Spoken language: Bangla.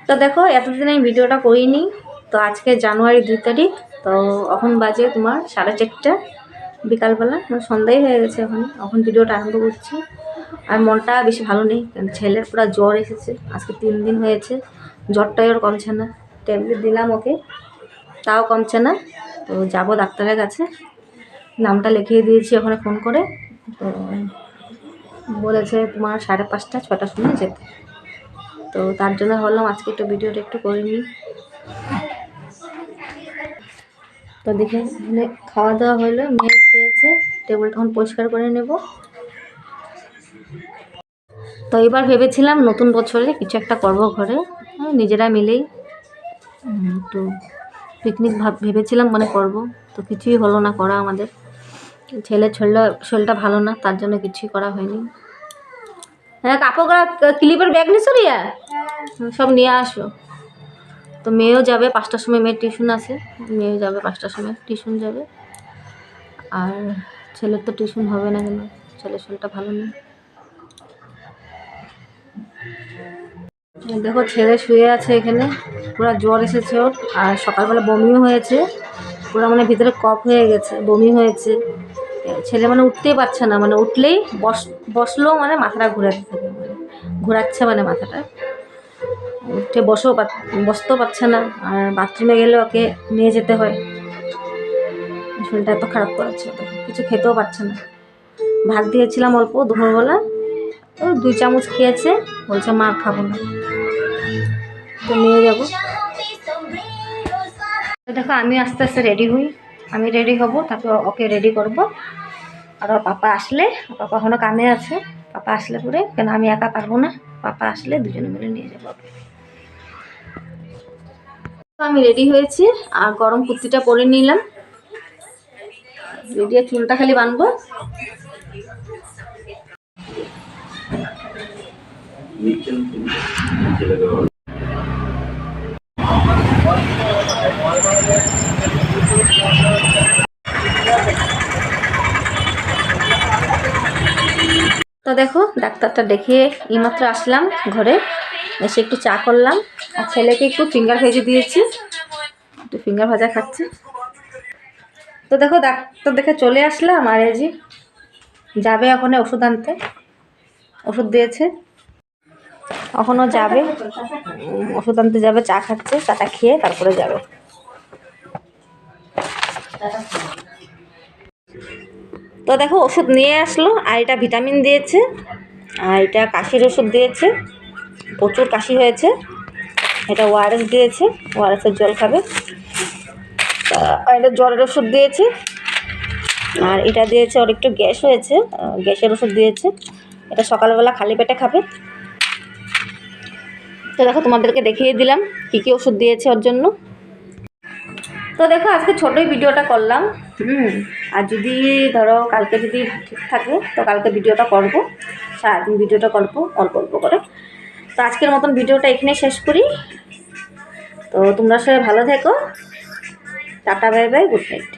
তো দেখো এতদিন আমি ভিডিওটা করিনি, তো আজকে জানুয়ারি 2 তারিখ, তো এখন বাজে তোমার 4:30 বিকালবেলা, মানে সন্ধ্যাই হয়ে গেছে। এখন ভিডিওটা আরম্ভ করছি। আর মনটা বেশি ভালো নেই, কারণ ছেলের পুরো জ্বর এসেছে। আজকে 3 দিন হয়েছে, জ্বরটাই ওর কমছে না। ট্যাবলেট দিলাম ওকে, তাও কমছে না। তো যাব ডাক্তারের কাছে, নামটা লিখিয়ে দিয়েছি ওখানে ফোন করে। তো বলেছে তোমার 5:30 6টার সময় যেতে। তো তার জন্য ভাবলাম আজকে একটু ভিডিওটা একটু করে নিই। তো দেখে মানে খাওয়া দাওয়া হলো, মেয়ে খেয়েছে, টেবিলটা এখন পরিষ্কার করে নেব। তো এবার ভেবেছিলাম নতুন বছরে কিছু একটা করব ঘরে, নিজেরা মিলেই একটু পিকনিক ভেবেছিলাম মানে করব। তো কিছুই হলো না করা আমাদের। ছেলের শরীরটা ভালো না, তার জন্য কিছুই করা হয়নি। হ্যাঁ, কাপড় ক্লিপের ব্যাগ নিছো রিয়া? সব নিয়ে আসো। তো মেয়েও যাবে 5টার সময়, মেয়ের টিউশন আছে, মেয়েও যাবে 5টার সময় টিউশন যাবে। আর ছেলের তো টিউশন হবে না, কেন ছেলের শরীরটা ভালো নেই। দেখো ছেলে শুয়ে আছে এখানে, পুরো জ্বর এসেছে ওর, আর সকালবেলা বমিও হয়েছে, পুরো মানে ভিতরে কফ হয়ে গেছে, বমি হয়েছে। ছেলে মানে উঠতেই পারছে না, মানে উঠলেই বসলেও মানে মাথাটা ঘুরাতে থাকে, মানে ঘোরাচ্ছে মানে মাথাটা। উঠে বসতেও পারছে না, আর বাথরুমে গেলে ওকে নিয়ে যেতে হয়। শরীরটা এত খারাপ করাচ্ছে, তো কিছু খেতেও পারছে না। ভাত দিয়েছিলাম অল্প দুপুরবেলা, ও 2 চামচ খেয়েছে, বলছে মা খাবো না। তো নিয়ে যাবো। দেখো আমি আস্তে আস্তে রেডি হই, আমি রেডি হব, তারপর ওকে রেডি করব। আর ওর পাপা আসলে, পাপা এখনো কামে আছে, পাপা আসলে পরে, কেন আমি একা পারবো না, পাপা আসলে দুজনে মিলে নিয়ে যাবো। আমি রেডি হয়েছি, আর গরম কুর্তিটা পরে নিলাম, রেডি। চুলটা খালি বানবো। তো দেখো ডাক্তারটা দেখিয়ে এইমাত্র আসলাম ঘরে, এসে একটু চা করলাম, আর ছেলেকে একটু ফিঙ্গার ভেজে দিয়েছি, একটু ফিঙ্গার ভাজা খাচ্ছে। তো দেখো ডাক্তার দেখে চলে আসলাম, আর এই যে যাবে ওখানে ওষুধ আনতে, ওষুধ দিয়েছে, এখনও যাবে ওষুধ আনতে যাবে, চা খাচ্ছে, চাটা খেয়ে তারপরে যাবে। তো দেখো ওষুধ নিয়ে আসলো, আর এটা ভিটামিন দিয়েছে, আর এটা কাশির ওষুধ দিয়েছে, প্রচুর কাশি হয়েছে। এটা ওআরএস দিয়েছে, ওআরএসের জল খাবে। আর এটা জ্বরের ওষুধ দিয়েছে, আর এটা দিয়েছে ওর একটু গ্যাস হয়েছে, গ্যাসের ওষুধ দিয়েছে, এটা সকালবেলা খালি পেটে খাবে। তো দেখো তোমাদেরকে দেখিয়ে দিলাম কী কী ওষুধ দিয়েছে ওর জন্য। তো দেখো আজকে ছোটোই ভিডিওটা করলাম, আর যদি ধরো কালকে যদি ঠিক থাকে তো কালকে ভিডিওটা করবো, সারাদিন ভিডিওটা করবো অল্প অল্প করে। তো আজকের মতন ভিডিওটা এখানে শেষ করি। তো তোমরা সবাই ভালো থেকো, tata bye bye, good night.